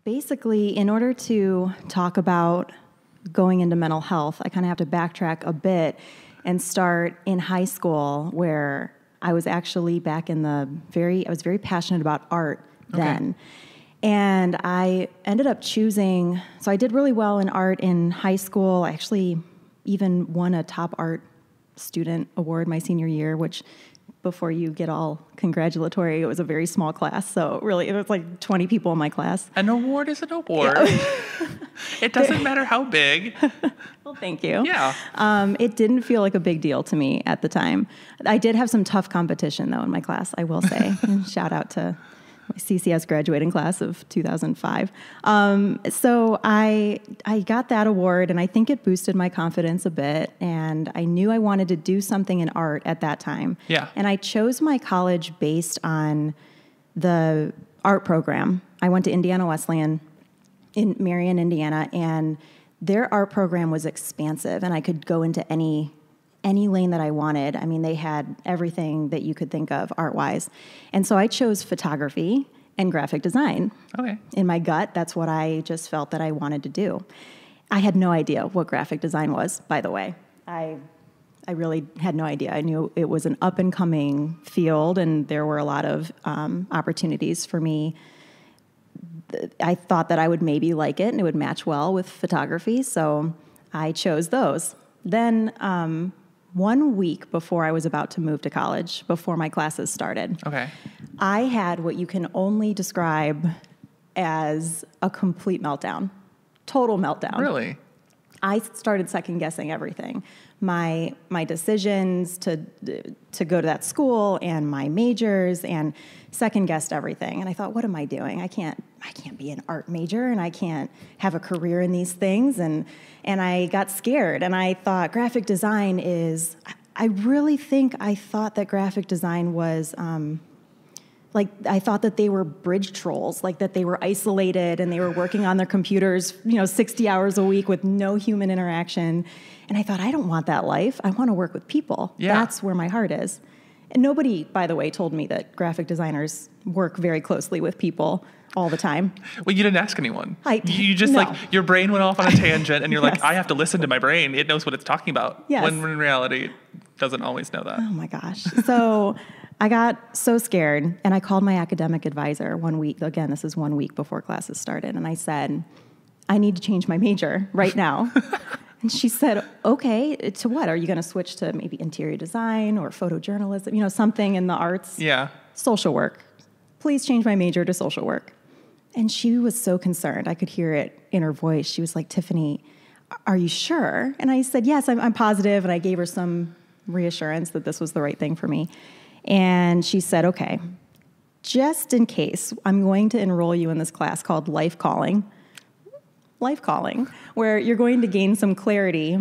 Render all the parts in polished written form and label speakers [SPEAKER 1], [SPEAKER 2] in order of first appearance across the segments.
[SPEAKER 1] Basically, in order to talk about going into mental health, I kind of have to backtrack a bit and start in high school, where I was actually back in I was very passionate about art then. And I ended up choosing, so I did really well in art in high school. I actually even won a top art student award my senior year, which, before you get all congratulatory, it was a very small class. So really, it was like 20 people in my class.
[SPEAKER 2] An award is an award. Yeah. It doesn't matter how big.
[SPEAKER 1] Well, thank you.
[SPEAKER 2] Yeah.
[SPEAKER 1] It didn't feel like a big deal to me at the time. I did have some tough competition, though, in my class, I will say. And shout out to my CCS graduating class of 2005. So I got that award, and I think it boosted my confidence a bit, and I knew I wanted to do something in art at that time.
[SPEAKER 2] Yeah.
[SPEAKER 1] And I chose my college based on the art program. I went to Indiana Wesleyan in Marion, Indiana, and their art program was expansive, and I could go into any lane that I wanted. I mean, they had everything that you could think of art-wise. And so I chose photography and graphic design.
[SPEAKER 2] Okay.
[SPEAKER 1] In my gut, that's what I just felt that I wanted to do. I had no idea what graphic design was, by the way. I really had no idea. I knew it was an up-and-coming field, and there were a lot of opportunities for me. I thought that I would maybe like it, and it would match well with photography, so I chose those. Then 1 week before I was about to move to college, before my classes started, I had what you can only describe as a complete meltdown, total meltdown.
[SPEAKER 2] Really?
[SPEAKER 1] I started second-guessing everything. My decisions to go to that school and my majors, and second-guessed everything. And I thought, what am I doing? I can't be an art major, and I can't have a career in these things. And I got scared, and I thought graphic design is, I really think I thought that graphic design was, I thought that they were bridge trolls, like that they were isolated and they were working on their computers, 60 hours a week with no human interaction. And I thought, I don't want that life. I want to work with people.
[SPEAKER 2] Yeah.
[SPEAKER 1] That's where my heart is. And nobody, by the way, told me that graphic designers work very closely with people all the time.
[SPEAKER 2] Well, you didn't ask anyone.
[SPEAKER 1] You
[SPEAKER 2] just your brain went off on a tangent, and you're
[SPEAKER 1] Yes.
[SPEAKER 2] like, I have to listen to my brain. It knows what it's talking about.
[SPEAKER 1] Yes.
[SPEAKER 2] When in reality, it doesn't always know that.
[SPEAKER 1] Oh my gosh. So I got so scared, and I called my academic advisor 1 week. Again, this is 1 week before classes started. And I said, I need to change my major right now. And she said, okay, to what? Are you going to switch to maybe interior design or photojournalism, something in the arts?
[SPEAKER 2] Yeah.
[SPEAKER 1] Social work. Please change my major to social work. And she was so concerned. I could hear it in her voice. She was like, Tiffany, are you sure? And I said, yes, I'm positive. And I gave her some reassurance that this was the right thing for me. And she said, okay, just in case, I'm going to enroll you in this class called Life Calling, where you're going to gain some clarity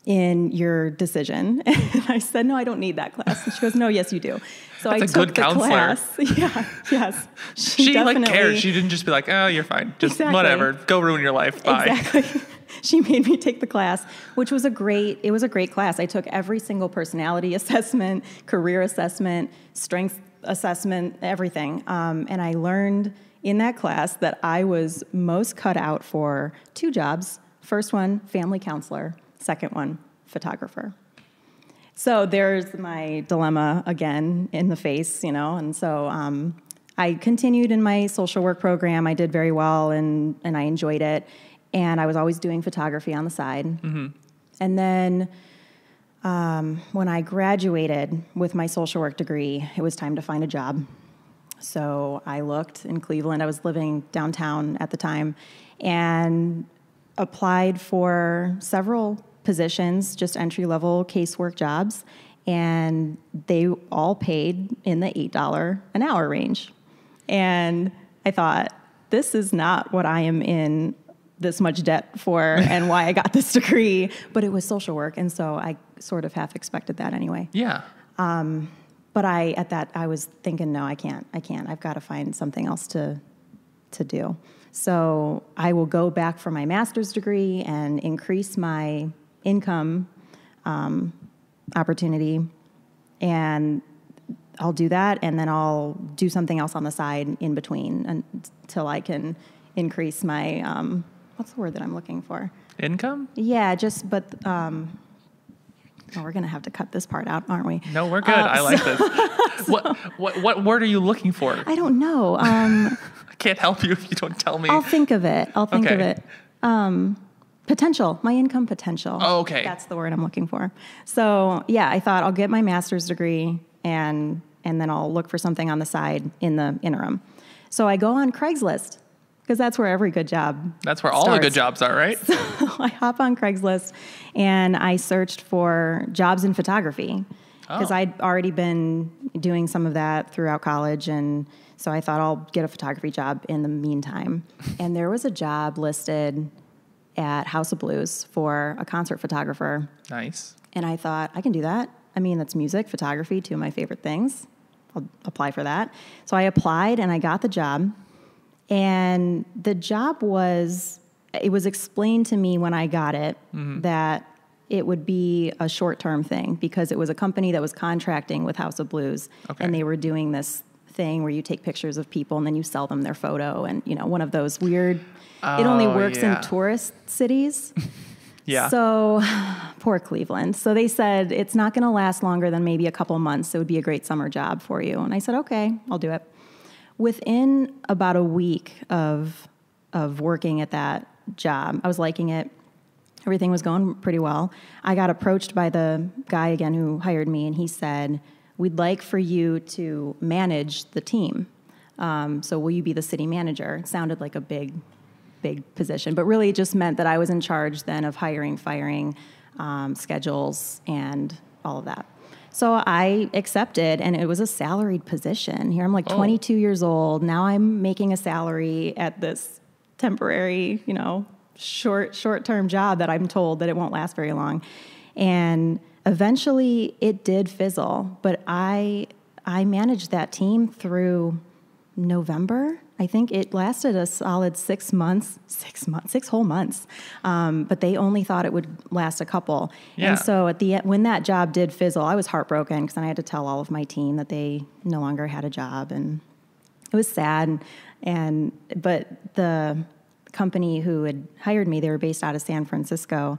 [SPEAKER 1] in your decision. And I said, no, I don't need that class. And she goes, no, yes, you do. So
[SPEAKER 2] That's
[SPEAKER 1] I
[SPEAKER 2] a
[SPEAKER 1] took
[SPEAKER 2] good
[SPEAKER 1] the
[SPEAKER 2] counselor.
[SPEAKER 1] class. Yeah, yes.
[SPEAKER 2] She cared. She didn't just be like, oh, you're fine. Just whatever. Go ruin your life. Bye.
[SPEAKER 1] Exactly. She made me take the class, which was a great class. I took every single personality assessment, career assessment, strength assessment, everything. And I learned in that class that I was most cut out for 2 jobs. First one, family counselor. Second one, photographer. So there's my dilemma again in the face, and so I continued in my social work program. I did very well, and I enjoyed it. And I was always doing photography on the side. Mm-hmm. And then when I graduated with my social work degree, it was time to find a job. So I looked in Cleveland. I was living downtown at the time, and applied for several positions, just entry-level casework jobs, and they all paid in the $8 an hour range. And I thought, this is not what I am in this much debt for and why I got this degree, but it was social work, and so I sort of half expected that anyway.
[SPEAKER 2] Yeah.
[SPEAKER 1] But I was thinking, no, I can't. I've got to find something else to do. So I will go back for my master's degree and increase my income opportunity, and I'll do that, and then I'll do something else on the side in between until I can increase my, what's the word that I'm looking for?
[SPEAKER 2] Income?
[SPEAKER 1] Yeah, we're going to have to cut this part out, aren't we?
[SPEAKER 2] No, we're good. I like this. What word are you looking for?
[SPEAKER 1] I don't know.
[SPEAKER 2] I can't help you if you don't tell me.
[SPEAKER 1] I'll think of it. Potential, my income potential.
[SPEAKER 2] Oh, okay.
[SPEAKER 1] That's the word I'm looking for. So yeah, I thought I'll get my master's degree and then I'll look for something on the side in the interim. So I go on Craigslist because that's where every good job
[SPEAKER 2] That's where all the good jobs are, right?
[SPEAKER 1] So I hop on Craigslist and I searched for jobs in photography because I'd already been doing some of that throughout college. And so I thought I'll get a photography job in the meantime. And there was a job listed at House of Blues for a concert photographer.
[SPEAKER 2] Nice.
[SPEAKER 1] And I thought, I can do that. I mean, that's music, photography, two of my favorite things. I'll apply for that. So I applied and I got the job. And the job it was explained to me when I got it that it would be a short-term thing because it was a company that was contracting with House of Blues. Okay. And they were doing this thing where you take pictures of people and then you sell them their photo and, one of those weird... it only works in tourist cities.
[SPEAKER 2] Yeah.
[SPEAKER 1] So poor Cleveland. So they said, it's not going to last longer than maybe a couple months. It would be a great summer job for you. And I said, okay, I'll do it. Within about a week of working at that job, I was liking it. Everything was going pretty well. I got approached by the guy again who hired me, and he said, we'd like for you to manage the team. So will you be the city manager? It sounded like a big position, but really it just meant that I was in charge then of hiring, firing, schedules, and all of that. So I accepted, and it was a salaried position. Here I'm like 22 years old. Now I'm making a salary at this temporary, short-term job that I'm told that it won't last very long. And eventually it did fizzle, but I managed that team through November. I think it lasted a solid 6 whole months. But they only thought it would last a couple. Yeah. And so at the end, when that job did fizzle, I was heartbroken because then I had to tell all of my team that they no longer had a job, and it was sad. But the company who had hired me, they were based out of San Francisco.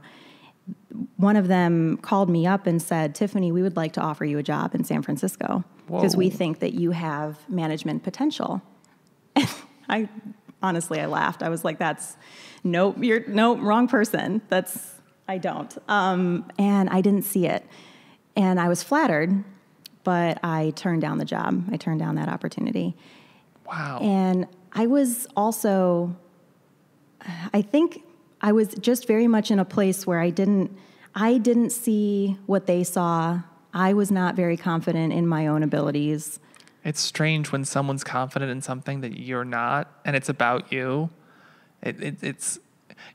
[SPEAKER 1] One of them called me up and said, Tiffany, we would like to offer you a job in San Francisco because we think that you have management potential. I laughed. I was like, nope, wrong person. I don't. And I didn't see it. And I was flattered, but I turned down the job. I turned down that opportunity.
[SPEAKER 2] Wow.
[SPEAKER 1] And I was also, I think I was just very much in a place where I didn't see what they saw. I was not very confident in my own abilities.
[SPEAKER 2] It's strange when someone's confident in something that you're not, and it's about you. It's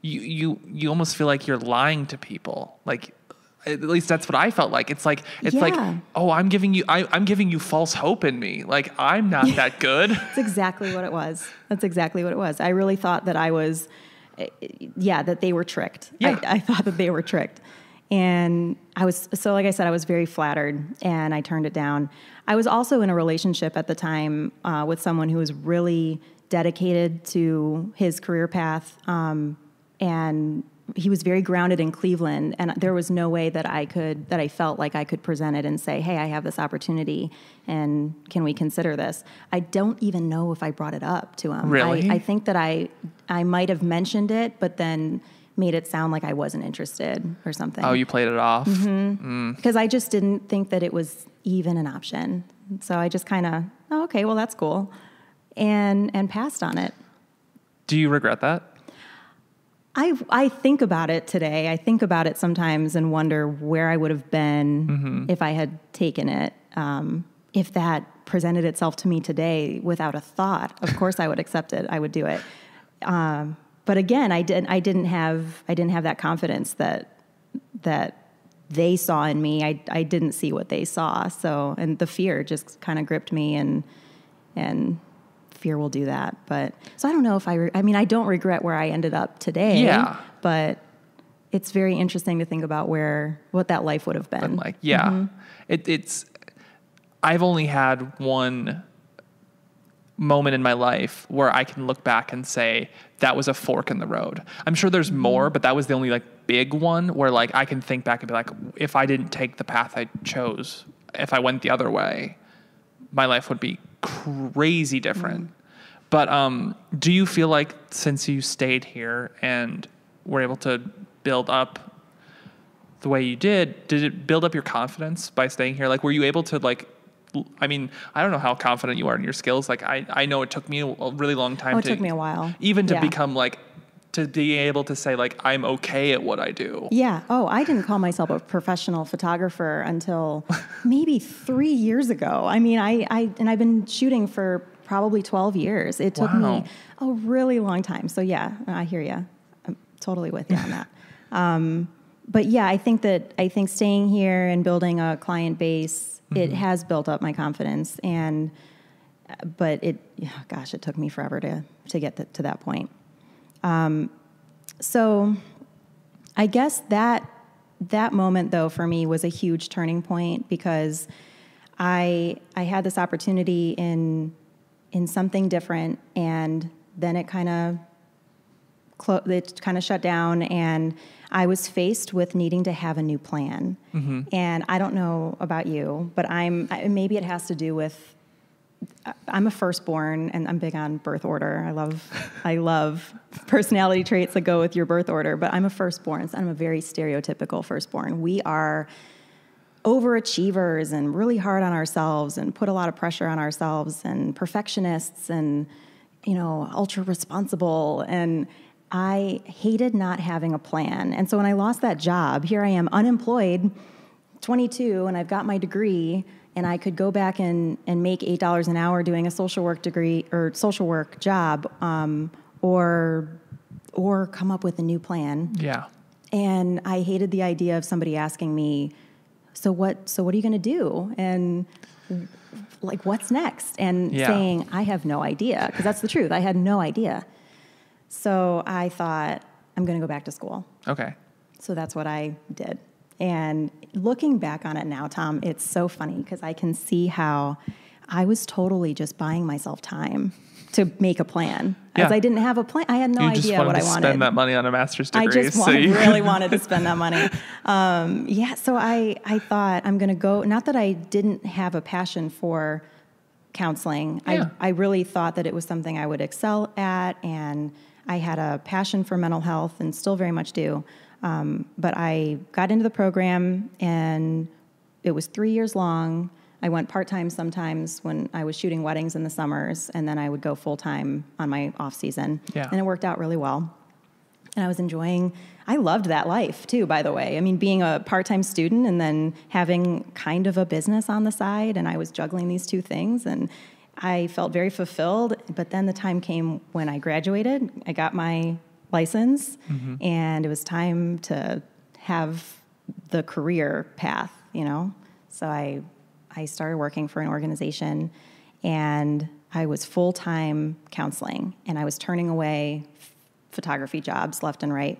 [SPEAKER 2] you almost feel like you're lying to people. Like, at least that's what I felt like. It's like, oh, I'm giving you false hope in me. Like, I'm not that good.
[SPEAKER 1] That's exactly what it was. I really thought that that they were tricked. Yeah. I thought that they were tricked. And like I said, I was very flattered, and I turned it down. I was also in a relationship at the time with someone who was really dedicated to his career path, and he was very grounded in Cleveland, and there was no way that I felt like I could present it and say, hey, I have this opportunity, and can we consider this? I don't even know if I brought it up to him.
[SPEAKER 2] Really?
[SPEAKER 1] I think that I might have mentioned it, but then made it sound like I wasn't interested or something.
[SPEAKER 2] Oh, you played it off?
[SPEAKER 1] Mm-hmm. Because I just didn't think that it was even an option. So I just kind of, okay, well, that's cool, and passed on it.
[SPEAKER 2] Do you regret that?
[SPEAKER 1] I think about it today. I think about it sometimes and wonder where I would have been if I had taken it. If that presented itself to me today without a thought, of course I would accept it. I would do it. But again, I didn't have that confidence that they saw in me. I didn't see what they saw. So, and the fear just kind of gripped me, and fear will do that. But so I don't know if I don't regret where I ended up today.
[SPEAKER 2] Yeah.
[SPEAKER 1] But it's very interesting to think about what that life would have been.
[SPEAKER 2] Like, yeah, it's. I've only had one moment in my life where I can look back and say that was a fork in the road. I'm sure there's more, but that was the only like big one where like I can think back and be like, if I didn't take the path I chose, if I went the other way, my life would be crazy different. But do you feel like since you stayed here and were able to build up the way you did it build up your confidence by staying here? Like, were you able to like, I mean, I don't know how confident you are in your skills. Like, I know it took me a really long time.
[SPEAKER 1] It took me a while.
[SPEAKER 2] Even to become like, to be able to say like, I'm okay at what I do.
[SPEAKER 1] Yeah. Oh, I didn't call myself a professional photographer until maybe 3 years ago. I mean, I've been shooting for probably 12 years. It took me a really long time. So yeah, I hear you. I'm totally with you on that. But yeah, I think staying here and building a client base, it has built up my confidence, but it took me forever to get to that point. So I guess that moment though for me was a huge turning point because I had this opportunity in something different, and then it kind of shut down, and I was faced with needing to have a new plan. And I don't know about you, but maybe it has to do with, I'm a firstborn, and I'm big on birth order. I love personality traits that go with your birth order, but I'm a firstborn, so I'm a very stereotypical firstborn. We are overachievers and really hard on ourselves and put a lot of pressure on ourselves, and perfectionists, and, ultra responsible. And I hated not having a plan. And so when I lost that job, here I am unemployed, 22, and I've got my degree, and I could go back and make $8 an hour doing a social work degree or social work job, or come up with a new plan. Yeah. And I hated the idea of somebody asking me, so what are you going to do? And like, what's next? And saying, I have no idea, because that's the truth. I had no idea. So I thought, I'm going to go back to school. Okay. So that's what I did. And looking back on it now, Tom, it's so funny because I can see how I was totally just buying myself time to make a plan. As I didn't have a plan. I had no idea what I wanted. You just wanted to
[SPEAKER 2] spend that money on a master's degree.
[SPEAKER 1] I just really wanted to spend that money. So I thought I'm going to go, not that I didn't have a passion for counseling. I really thought that it was something I would excel at, and I had a passion for mental health and still very much do. But I got into the program, and it was 3 years long. I went part-time sometimes when I was shooting weddings in the summers, and then I would go full-time on my off-season. Yeah. And it worked out really well. And I loved that life too, by the way. I mean, being a part-time student and then having kind of a business on the side, and I was juggling these two things, and I felt very fulfilled. But then the time came when I graduated. I got my license, and it was time to have the career path, So I started working for an organization, and I was full-time counseling, and I was turning away photography jobs left and right.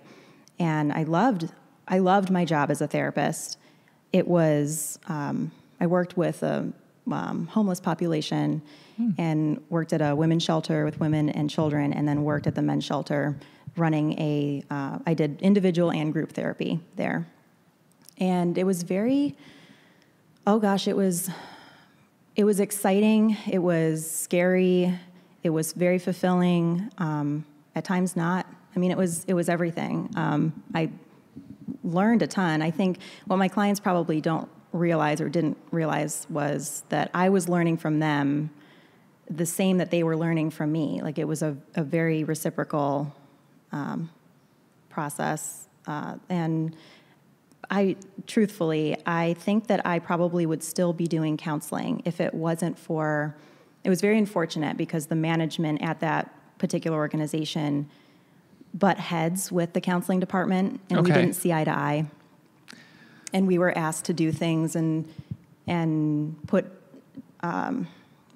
[SPEAKER 1] And I loved my job as a therapist. It was, I worked with a homeless population and worked at a women's shelter with women and children, and then worked at the men's shelter running I did individual and group therapy there. And it was it was exciting. It was scary. It was very fulfilling. At times not. I mean, it was everything. I learned a ton. I think what my clients probably don't realize or didn't realize was that I was learning from them the same that they were learning from me. Like, it was a very reciprocal process. And I think that I probably would still be doing counseling if it wasn't for, it was very unfortunate because the management at that particular organization butt heads with the counseling department, and we didn't see eye to eye. And we were asked to do things and put,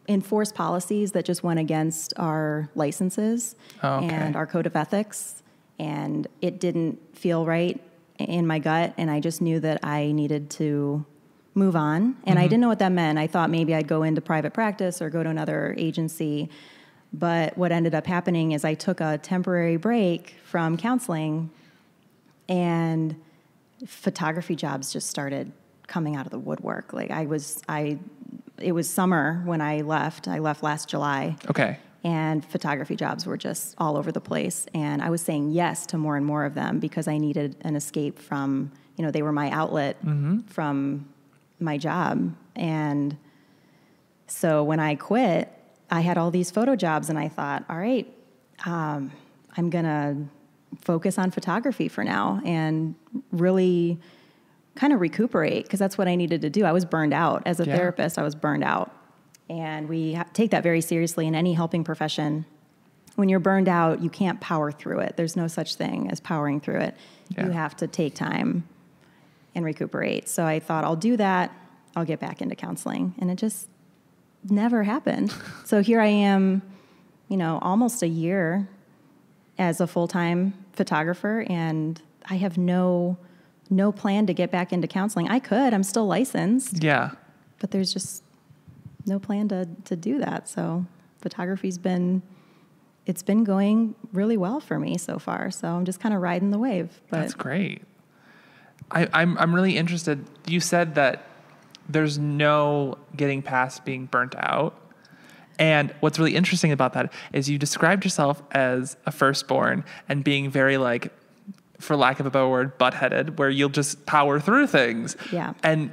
[SPEAKER 1] enforce policies that just went against our licenses and our code of ethics. And it didn't feel right in my gut, and I just knew that I needed to move on. And I didn't know what that meant. I thought maybe I'd go into private practice or go to another agency. But what ended up happening is I took a temporary break from counseling, and photography jobs just started coming out of the woodwork. Like it was summer when I left. I left last July.
[SPEAKER 2] Okay.
[SPEAKER 1] And photography jobs were just all over the place. And I was saying yes to more and more of them because I needed an escape from, they were my outlet from my job. And so when I quit, I had all these photo jobs, and I thought, all right, I'm going to focus on photography for now and really kind of recuperate, because that's what I needed to do. I was burned out. As a therapist, I was burned out. And we take that very seriously in any helping profession. When you're burned out, you can't power through it. There's no such thing as powering through it. Yeah. You have to take time and recuperate. So I thought, I'll do that. I'll get back into counseling. And it just never happened. So here I am, almost a year as a full-time photographer, and I have no plan to get back into counseling. I could. I'm still licensed.
[SPEAKER 2] Yeah.
[SPEAKER 1] But there's just no plan to do that. So photography's been going really well for me so far. So I'm just kind of riding the wave. But
[SPEAKER 2] that's great. I'm really interested. You said that there's no getting past being burnt out. And what's really interesting about that is you described yourself as a firstborn and being very, like, for lack of a better word, butt-headed, where you'll just power through things.
[SPEAKER 1] Yeah.
[SPEAKER 2] And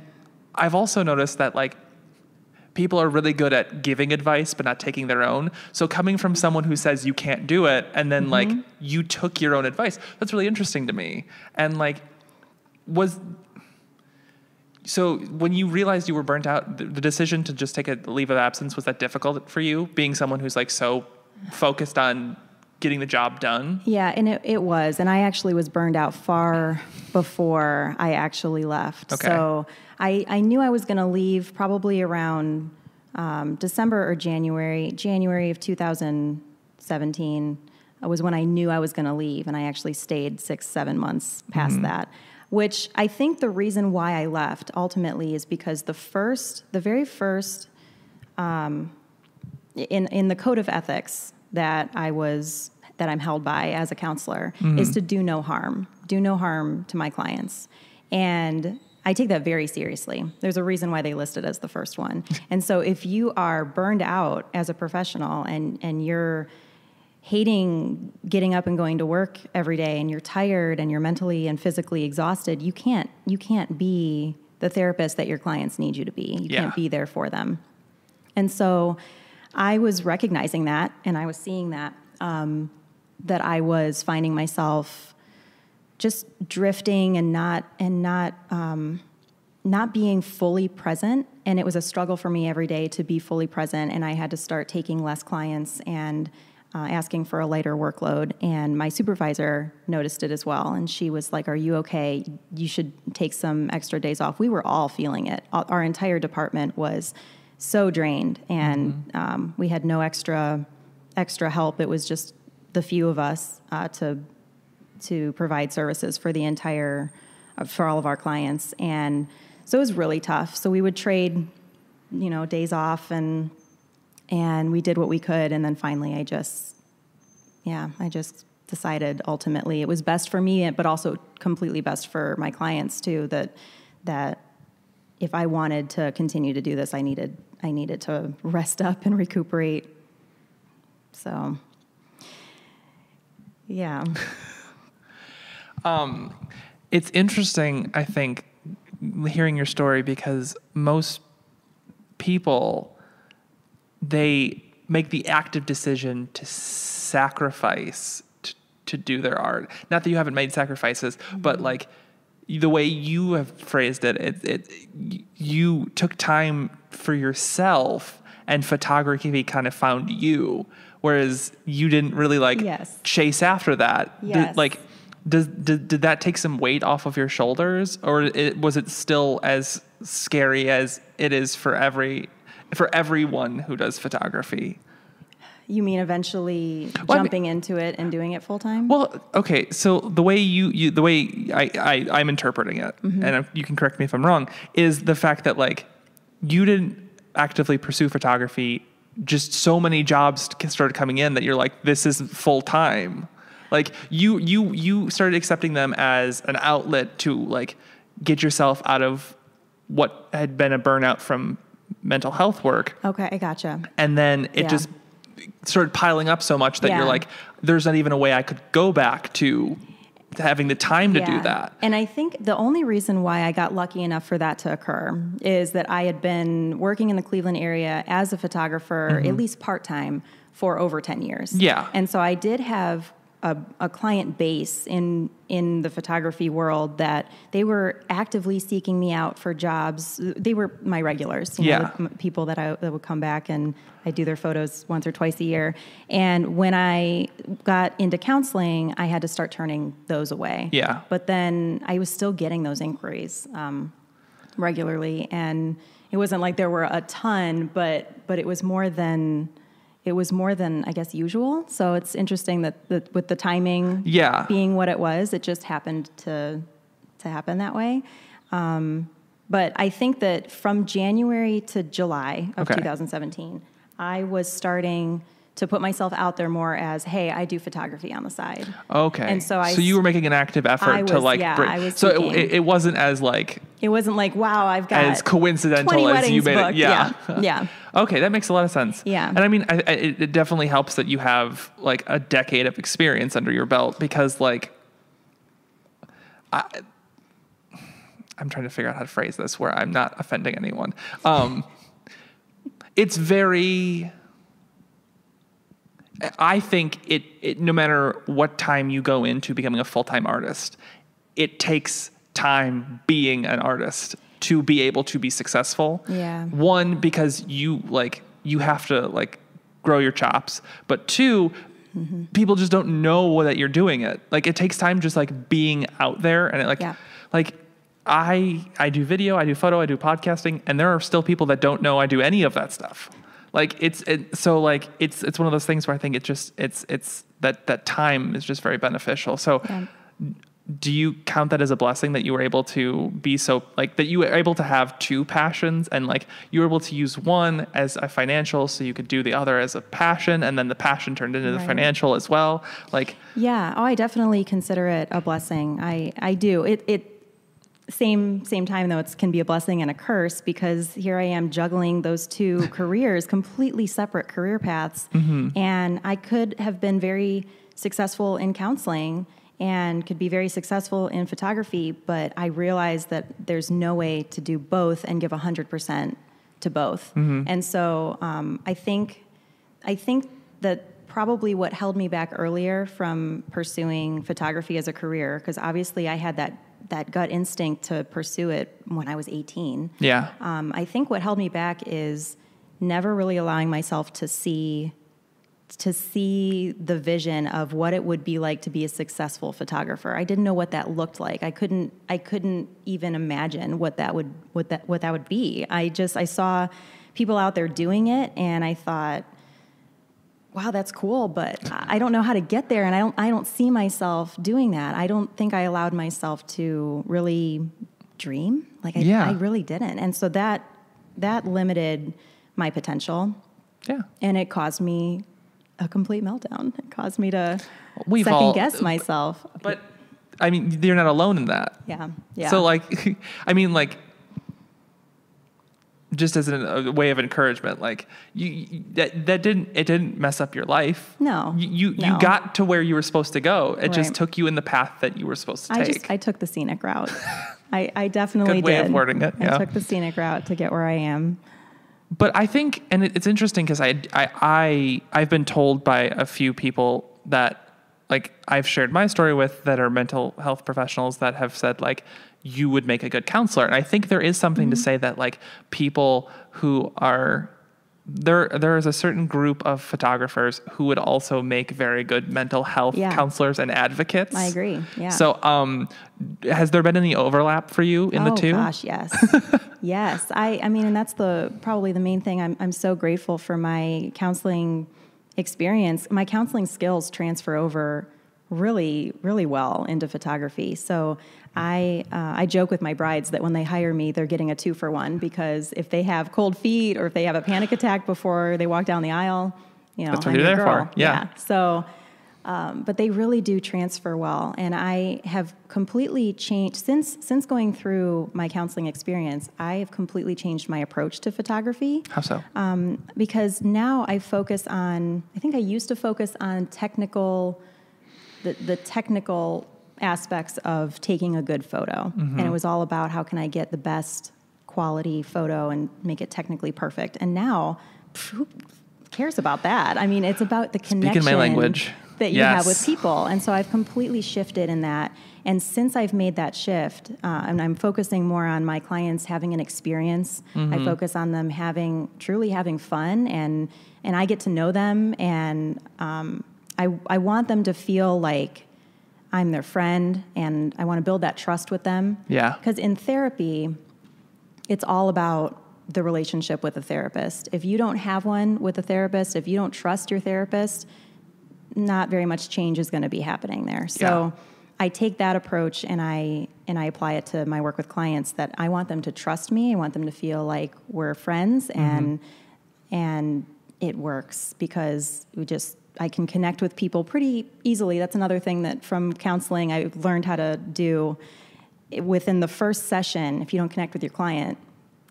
[SPEAKER 2] I've also noticed that, like, people are really good at giving advice but not taking their own. So coming from someone who says you can't do it, and then like you took your own advice, that's really interesting to me. And like, so when you realized you were burnt out, the decision to just take a leave of absence, was that difficult for you, being someone who's like so focused on getting the job done?
[SPEAKER 1] Yeah, and it was. And I actually was burned out far before I actually left.
[SPEAKER 2] Okay.
[SPEAKER 1] So I knew I was going to leave probably around December or January of 2017 was when I knew I was going to leave. And I actually stayed 6-7 months past that, which I think the reason why I left ultimately is because the very first in the code of ethics that I'm held by as a counselor is to do no harm to my clients. And I take that very seriously. There's a reason why they list it as the first one. And so if you are burned out as a professional and you're hating getting up and going to work every day, and you're tired and you're mentally and physically exhausted, you can't be the therapist that your clients need you to be. You can't be there for them. And so I was recognizing that, and I was seeing that I was finding myself just drifting and not being fully present. And it was a struggle for me every day to be fully present. And I had to start taking less clients and asking for a lighter workload. And my supervisor noticed it as well. And she was like, "Are you okay? You should take some extra days off." We were all feeling it. Our entire department was so drained, and we had no extra help. It was just the few of us to provide services for for all of our clients. And so it was really tough. So we would trade, days off, and we did what we could. And then finally I just decided ultimately it was best for me, but also completely best for my clients too, that if I wanted to continue to do this, I needed to rest up and recuperate. So, yeah.
[SPEAKER 2] It's interesting, I think, hearing your story, because most people, they make the active decision to sacrifice to do their art. Not that you haven't made sacrifices, but like the way you have phrased it, you took time for yourself, and photography kind of found you, whereas you didn't really chase after that.
[SPEAKER 1] Yes.
[SPEAKER 2] Did that take some weight off of your shoulders, or was it still as scary as it is for everyone who does photography?
[SPEAKER 1] You mean eventually jumping into it and doing it full time?
[SPEAKER 2] Well, okay. So the way the way I'm interpreting it, and you can correct me if I'm wrong, is the fact that like you didn't actively pursue photography. Just so many jobs started coming in that you're like, this is full time. Like you started accepting them as an outlet to like get yourself out of what had been a burnout from mental health work.
[SPEAKER 1] Okay, I gotcha.
[SPEAKER 2] And then it just started piling up so much that you're like, there's not even a way I could go back to having the time to do that.
[SPEAKER 1] And I think the only reason why I got lucky enough for that to occur is that I had been working in the Cleveland area as a photographer, at least part-time, for over 10 years.
[SPEAKER 2] Yeah.
[SPEAKER 1] And so I did have a client base in the photography world that they were actively seeking me out for jobs. They were my regulars, you know, the people that would come back and I do their photos once or twice a year. And when I got into counseling, I had to start turning those away.
[SPEAKER 2] Yeah.
[SPEAKER 1] But then I was still getting those inquiries regularly, and it wasn't like there were a ton, but it was more than I guess usual. So it's interesting that with the timing being what it was, it just happened to happen that way. But I think that from January to July of 2017, I was starting to put myself out there more as, hey, I do photography on the side.
[SPEAKER 2] Okay.
[SPEAKER 1] And so
[SPEAKER 2] you were making an active effort to like,
[SPEAKER 1] I was
[SPEAKER 2] so
[SPEAKER 1] seeking.
[SPEAKER 2] it wasn't as like,
[SPEAKER 1] it wasn't like, wow, I've got
[SPEAKER 2] as coincidental
[SPEAKER 1] 20
[SPEAKER 2] as you made
[SPEAKER 1] booked.
[SPEAKER 2] it. Yeah.
[SPEAKER 1] Yeah.
[SPEAKER 2] Okay. That makes a lot of sense.
[SPEAKER 1] Yeah.
[SPEAKER 2] And I mean, it definitely helps that you have like a decade of experience under your belt, because like, I'm trying to figure out how to phrase this where I'm not offending anyone. It's very, I think it no matter what time you go into becoming a full-time artist, it takes time being an artist to be able to be successful.
[SPEAKER 1] Yeah.
[SPEAKER 2] One, because you have to like grow your chops, but two, people just don't know that you're doing it. Like it takes time just like being out there, and like I do video, I do photo, I do podcasting, and there are still people that don't know I do any of that stuff. Like it's one of those things where I think it's that time is just very beneficial. So do you count that as a blessing that you were able to be so like that you were able to have two passions, and like you were able to use one as a financial so you could do the other as a passion, and then the passion turned into the financial as well? Like, yeah.
[SPEAKER 1] Oh, I definitely consider it a blessing. I do. It same time though, it can be a blessing and a curse, because here I am juggling those two careers, completely separate career paths. And I could have been very successful in counseling and could be very successful in photography, but I realized that there's no way to do both and give 100% to both. And so I think that probably what held me back earlier from pursuing photography as a career, because obviously I had that gut instinct to pursue it when I was 18.
[SPEAKER 2] Yeah.
[SPEAKER 1] I think what held me back is never really allowing myself to see the vision of what it would be like to be a successful photographer. I didn't know what that looked like. I couldn't even imagine what that would be. I saw people out there doing it, and I thought, wow, that's cool, but I don't know how to get there, and I don't see myself doing that. I don't think I allowed myself to really dream. I really didn't. And so that limited my potential. Yeah. And it caused me a complete meltdown. It caused me to second guess myself.
[SPEAKER 2] But I mean, you're not alone in that.
[SPEAKER 1] Yeah. Yeah.
[SPEAKER 2] So like, I mean, like, just as a way of encouragement, like that didn't mess up your life. No, you got to where you were supposed to go. It just took you in the path that you were supposed to take.
[SPEAKER 1] I took the scenic route. I definitely did.
[SPEAKER 2] Good way of wording it. Yeah.
[SPEAKER 1] I took the scenic route to get where I am.
[SPEAKER 2] But I think, and it's interesting because I've been told by a few people that like I've shared my story with that are mental health professionals that have said like, you would make a good counselor. And I think there is something to say that like people who are there is a certain group of photographers who would also make very good mental health counselors and advocates.
[SPEAKER 1] I agree. Yeah.
[SPEAKER 2] So has there been any overlap for you in the two?
[SPEAKER 1] Oh gosh, yes. Yes. I mean, and that's probably the main thing. I'm so grateful for my counseling experience, my counseling skills transfer over really, really well into photography. So I joke with my brides that when they hire me, they're getting a 2-for-1, because if they have cold feet or if they have a panic attack before they walk down the aisle,
[SPEAKER 2] that's what
[SPEAKER 1] I'm
[SPEAKER 2] you're
[SPEAKER 1] your
[SPEAKER 2] there
[SPEAKER 1] girl.
[SPEAKER 2] for. Yeah.
[SPEAKER 1] So, but they really do transfer well. And I have completely changed since going through my counseling experience. I have completely changed my approach to photography.
[SPEAKER 2] How so?
[SPEAKER 1] Because now I focus on, I think I used to focus on the technical aspects of taking a good photo. And it was all about how can I get the best quality photo and make it technically perfect. And now, who cares about that? I mean, it's about the connection
[SPEAKER 2] Speaking my language.
[SPEAKER 1] that you have with people. And so I've completely shifted in that. And since I've made that shift, and I'm focusing more on my clients having an experience, I focus on them truly having fun, and I get to know them, and I want them to feel like I'm their friend, and I want to build that trust with them.
[SPEAKER 2] Yeah.
[SPEAKER 1] Because in therapy, it's all about the relationship with a therapist. If you don't have one with a therapist, if you don't trust your therapist, not very much change is going to be happening there. So I take that approach and I apply it to my work with clients, that I want them to trust me. I want them to feel like we're friends, and it works because I can connect with people pretty easily. That's another thing that from counseling I've learned how to do. Within the first session, if you don't connect with your client,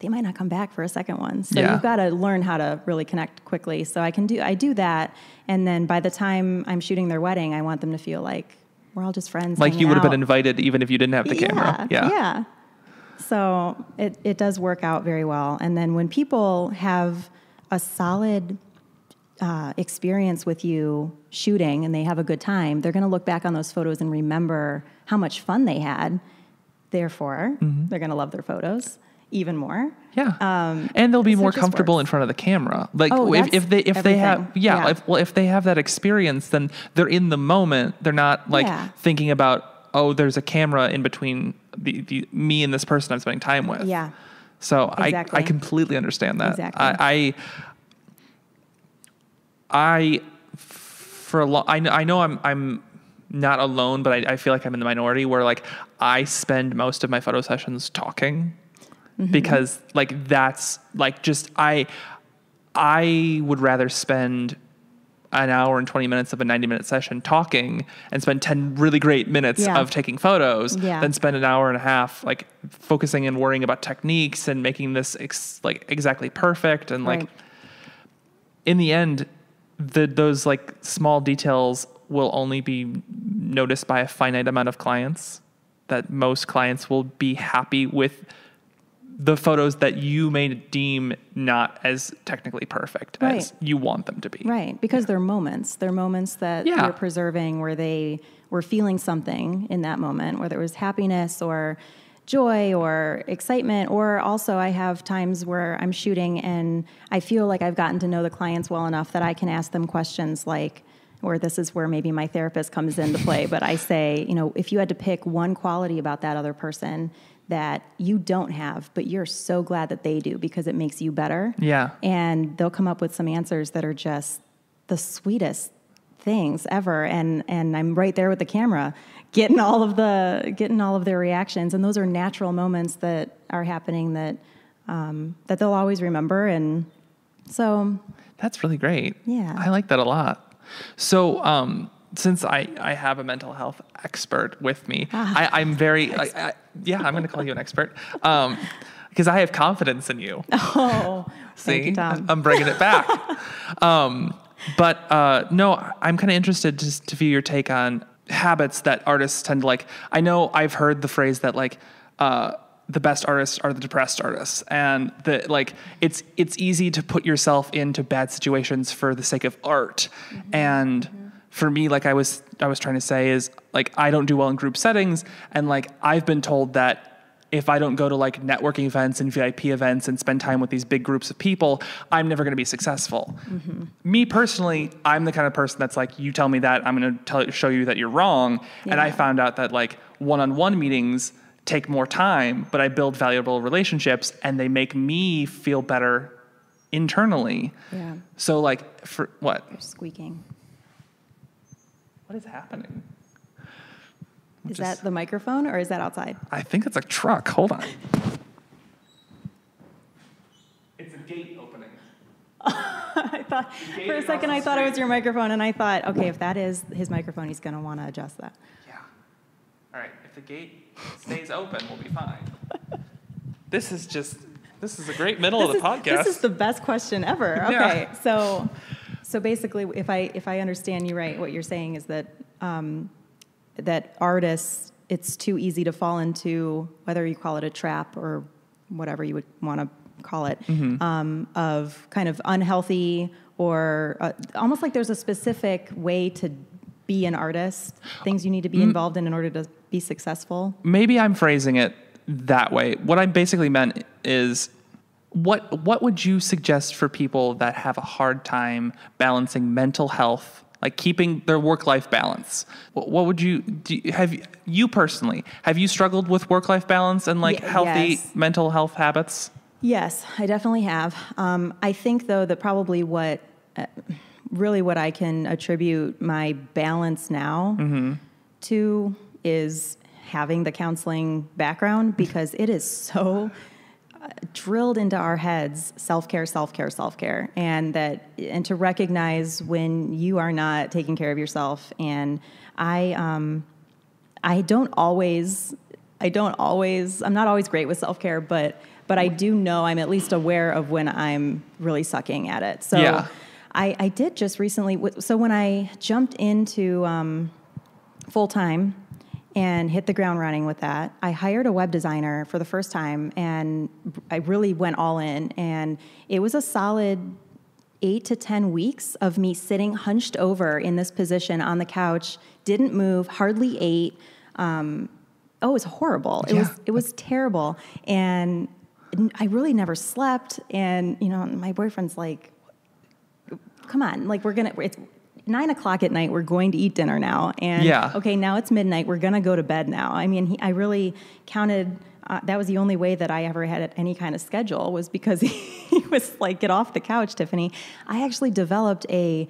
[SPEAKER 1] they might not come back for a second one. So you've got to learn how to really connect quickly. So I do that. And then by the time I'm shooting their wedding, I want them to feel like we're all just friends.
[SPEAKER 2] Like you would have
[SPEAKER 1] out.
[SPEAKER 2] been invited even if you didn't have the camera.
[SPEAKER 1] Yeah. So it does work out very well. And then when people have a solid experience with you shooting and they have a good time, they're going to look back on those photos and remember how much fun they had. Therefore, they're going to love their photos even more.
[SPEAKER 2] Yeah. And they'll be more comfortable in front of the camera. Like if they have that experience, then they're in the moment. They're not thinking about, oh, there's a camera in between the me and this person I'm spending time with.
[SPEAKER 1] Yeah.
[SPEAKER 2] So I completely understand that.
[SPEAKER 1] Exactly.
[SPEAKER 2] I know I'm not alone, but I feel like I'm in the minority where like I spend most of my photo sessions talking because like that's like just I would rather spend an hour and 20 minutes of a 90-minute session talking and spend 10 really great minutes of taking photos than spend an hour and a half like focusing and worrying about techniques and making this exactly perfect. And like in the end, those like small details will only be noticed by a finite amount of clients. That most clients will be happy with the photos that you may deem not as technically perfect as you want them to be. Right,
[SPEAKER 1] because they're moments. They're moments that you're preserving where they were feeling something in that moment, whether it was happiness or joy or excitement, or also I have times where I'm shooting and I feel like I've gotten to know the clients well enough that I can ask them questions like, or this is where maybe my therapist comes into play, but I say, if you had to pick one quality about that other person that you don't have, but you're so glad that they do because it makes you better. Yeah. And they'll come up with some answers that are just the sweetest things ever. And I'm right there with the camera getting all of their reactions. And those are natural moments that are happening that they'll always remember. And so
[SPEAKER 2] that's really great.
[SPEAKER 1] Yeah.
[SPEAKER 2] I like that a lot. So, since I have a mental health expert with me, I'm very, I'm going to call you an expert, because I have confidence in you.
[SPEAKER 1] Oh,
[SPEAKER 2] see,
[SPEAKER 1] thank you, Tom.
[SPEAKER 2] I'm bringing it back. But no, I'm kind of interested just to view your take on habits that artists tend to like. I know I've heard the phrase that like, the best artists are the depressed artists, and that like it's easy to put yourself into bad situations for the sake of art. And for me, like I was trying to say is like I don't do well in group settings, and like I've been told that if I don't go to like networking events and VIP events and spend time with these big groups of people, I'm never going to be successful. Me personally, I'm the kind of person that's like, you tell me that, I'm going to show you that you're wrong. Yeah. And I found out that like one-on-one meetings take more time, but I build valuable relationships and they make me feel better internally.
[SPEAKER 1] Yeah.
[SPEAKER 2] So like for what?
[SPEAKER 1] You're squeaking.
[SPEAKER 2] What is happening?
[SPEAKER 1] Is that the microphone or is that outside?
[SPEAKER 2] I think it's a truck. Hold on. It's a gate opening.
[SPEAKER 1] I thought for a second I thought it was your microphone, and I thought, okay, if that is his microphone, he's going to want to adjust that.
[SPEAKER 2] Yeah. All right. If the gate stays open, we'll be fine. This is a great middle of the podcast.
[SPEAKER 1] This is the best question ever. Okay,
[SPEAKER 2] Yeah.
[SPEAKER 1] so basically, if I understand you right, what you're saying is that that artists, it's too easy to fall into, whether you call it a trap or whatever you would want to call it, of kind of unhealthy or almost like there's a specific way to be an artist, things you need to be involved in order to be successful.
[SPEAKER 2] Maybe I'm phrasing it that way. What I basically meant is, what would you suggest for people that have a hard time balancing mental health, like keeping their work-life balance? What would you have you struggled with work-life balance and like healthy mental health habits?
[SPEAKER 1] Yes, I definitely have. I think though that probably what I can attribute my balance now to is having the counseling background, because it is so drilled into our heads, self-care, self-care, self-care, and to recognize when you are not taking care of yourself. And I'm not always great with self-care, but I do know, I'm at least aware of when I'm really sucking at it. So yeah. I did just recently, so when I jumped into full-time and hit the ground running with that, I hired a web designer for the first time, and I really went all in. And it was a solid 8 to 10 weeks of me sitting hunched over in this position on the couch, didn't move, hardly ate. It was horrible. It was terrible. And I really never slept. And, my boyfriend's like, come on, like it's 9 o'clock at night, we're going to eat dinner now. And okay, now it's midnight, we're going to go to bed now. I mean, I really counted, that was the only way that I ever had any kind of schedule, was because he was like, get off the couch, Tiffany. I actually developed a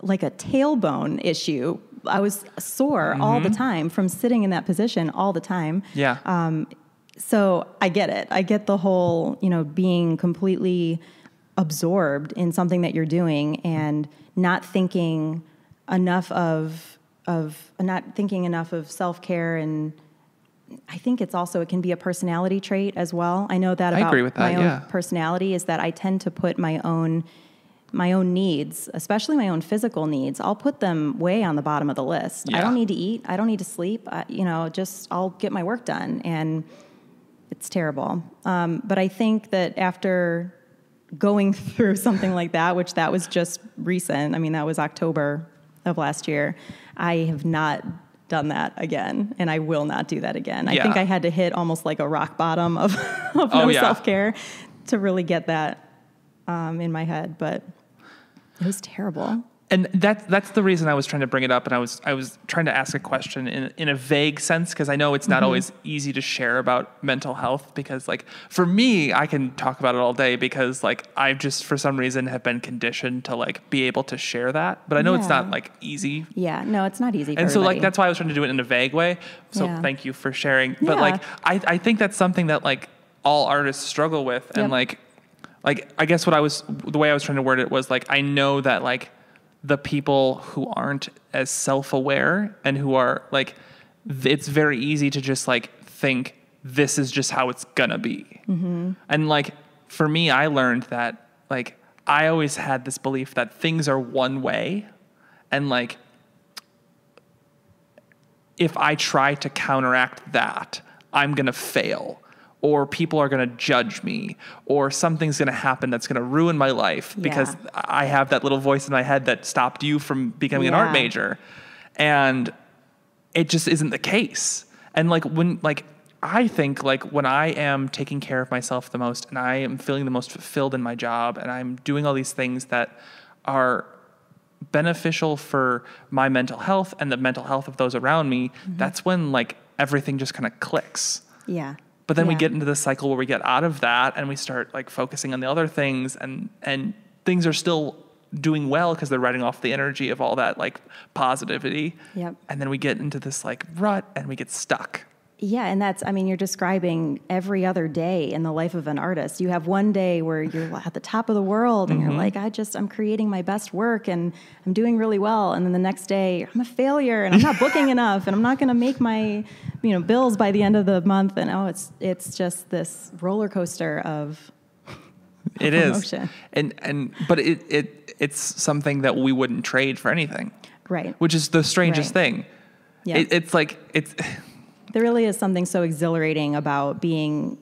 [SPEAKER 1] tailbone issue. I was sore all the time from sitting in that position all the time. Yeah. So I get it. I get the whole, being completely absorbed in something that you're doing and not thinking enough of self-care. And I think it can be a personality trait as well. I know that about my own personality, is that I tend to put my own needs, especially my own physical needs, I'll put them way on the bottom of the list. Yeah. I don't need to eat. I don't need to sleep. I'll get my work done, and it's terrible. But I think that after going through something like that, which that was just recent, I mean, that was October of last year, I have not done that again, and I will not do that again. I think I had to hit almost like a rock bottom of self-care to really get that in my head, but it was terrible.
[SPEAKER 2] And that's the reason I was trying to bring it up, and I was trying to ask a question in a vague sense, because I know it's not always easy to share about mental health, because like for me, I can talk about it all day, because like I've just for some reason have been conditioned to like be able to share that, but I know it's not like easy.
[SPEAKER 1] Yeah, no, it's not easy.
[SPEAKER 2] And so like that's why I was trying to do it in a vague way. So thank you for sharing. But like I think that's something that like all artists struggle with, and like I guess the way I was trying to word it was like, I know that like the people who aren't as self-aware and who are like, it's very easy to just like think this is just how it's gonna be. And like, for me, I learned that like, I always had this belief that things are one way. And like, if I try to counteract that, I'm gonna fail. Or people are going to judge me, or something's going to happen that's going to ruin my life because I have that little voice in my head that stopped you from becoming an art major. And it just isn't the case. And like I think like when I am taking care of myself the most, and I am feeling the most fulfilled in my job, and I'm doing all these things that are beneficial for my mental health and the mental health of those around me, that's when like everything just kind of clicks.
[SPEAKER 1] Yeah.
[SPEAKER 2] But then we
[SPEAKER 1] Yeah.
[SPEAKER 2] get into this cycle where we get out of that and we start like focusing on the other things, and things are still doing well because they're writing off the energy of all that like positivity.
[SPEAKER 1] Yep.
[SPEAKER 2] And then we get into this like rut and we get stuck.
[SPEAKER 1] Yeah, and that's, I mean, you're describing every other day in the life of an artist. You have one day where you're at the top of the world and you're like, I'm creating my best work and I'm doing really well. And then the next day, I'm a failure and I'm not booking enough and I'm not going to make my, bills by the end of the month. And it's just this roller coaster of
[SPEAKER 2] It is.
[SPEAKER 1] emotion.
[SPEAKER 2] But it's something that we wouldn't trade for anything.
[SPEAKER 1] Right.
[SPEAKER 2] Which is the strangest
[SPEAKER 1] Right.
[SPEAKER 2] thing.
[SPEAKER 1] Yeah. There really is something so exhilarating about being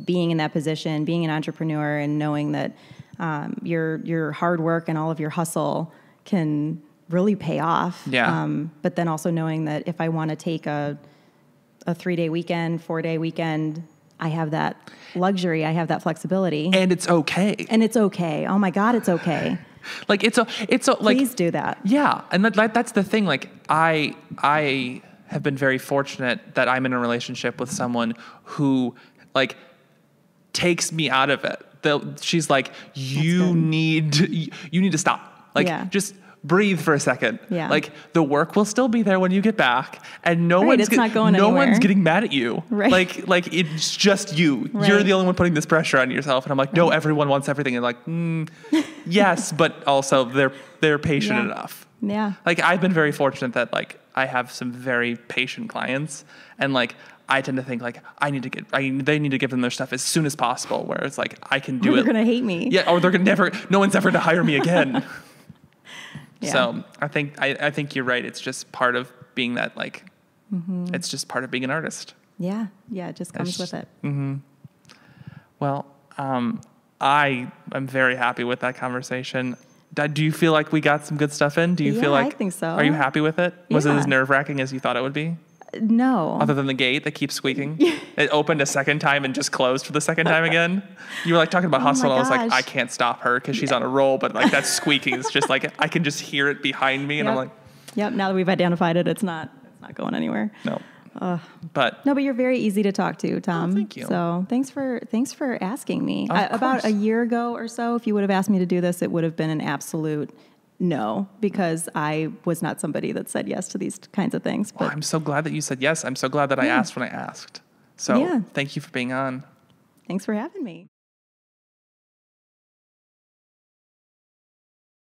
[SPEAKER 1] in that position, being an entrepreneur, and knowing that your hard work and all of your hustle can really pay off.
[SPEAKER 2] Yeah.
[SPEAKER 1] But then also knowing that if I want to take a 3-day weekend, 4-day weekend, I have that luxury, I have that flexibility,
[SPEAKER 2] And it's okay.
[SPEAKER 1] and it's okay. Oh my God, it's okay.
[SPEAKER 2] Like it's like
[SPEAKER 1] Please do that.
[SPEAKER 2] Yeah, and that's the thing. Like I have been very fortunate that I'm in a relationship with someone who like takes me out of it. She's like, you need to stop. Like
[SPEAKER 1] Yeah.
[SPEAKER 2] just breathe for a second.
[SPEAKER 1] Yeah.
[SPEAKER 2] Like the work will still be there when you get back, and no
[SPEAKER 1] Right,
[SPEAKER 2] one's
[SPEAKER 1] it's not going anywhere.
[SPEAKER 2] one's getting mad at you.
[SPEAKER 1] Right.
[SPEAKER 2] Like it's just you.
[SPEAKER 1] Right.
[SPEAKER 2] You're the only one putting this pressure on yourself. And I'm like, no, everyone wants everything. And like, yes, but also they're patient
[SPEAKER 1] Yeah.
[SPEAKER 2] enough.
[SPEAKER 1] Yeah.
[SPEAKER 2] Like I've been very fortunate that like I have some very patient clients, and like I tend to think like they need to give them their stuff as soon as possible. Whereas like I can do
[SPEAKER 1] Or
[SPEAKER 2] it.
[SPEAKER 1] they're going to hate me.
[SPEAKER 2] Yeah, or no one's ever to hire me again.
[SPEAKER 1] Yeah.
[SPEAKER 2] So I think you're right. It's just part of being that like, it's just part of being an artist.
[SPEAKER 1] Yeah. Yeah. It just comes with it.
[SPEAKER 2] Well, I am very happy with that conversation. Do you feel like we got some good stuff in? Do you feel
[SPEAKER 1] Yeah,
[SPEAKER 2] like
[SPEAKER 1] I think so.
[SPEAKER 2] Are you happy with it? Was it
[SPEAKER 1] Yeah.
[SPEAKER 2] as nerve-wracking as you thought it would be?
[SPEAKER 1] No.
[SPEAKER 2] Other than the gate that keeps squeaking? It opened a second time and just closed for the second time again? You were like talking about hustle, and I was like,
[SPEAKER 1] gosh.
[SPEAKER 2] I can't stop her because she's on a roll, but like that squeaking is just like, I can just hear it behind me, and I'm like,
[SPEAKER 1] Yep. Now that we've identified it, it's not going anywhere.
[SPEAKER 2] no. But
[SPEAKER 1] No, but you're very easy to talk to, Tom.
[SPEAKER 2] thank you.
[SPEAKER 1] So thanks for asking me.
[SPEAKER 2] Of
[SPEAKER 1] About
[SPEAKER 2] course.
[SPEAKER 1] a year ago or so, if you would have asked me to do this, it would have been an absolute no, because I was not somebody that said yes to these kinds of things. But
[SPEAKER 2] I'm so glad that you said yes. I'm so glad that I asked when I asked. So
[SPEAKER 1] Yeah.
[SPEAKER 2] thank you for being on.
[SPEAKER 1] thanks for having me.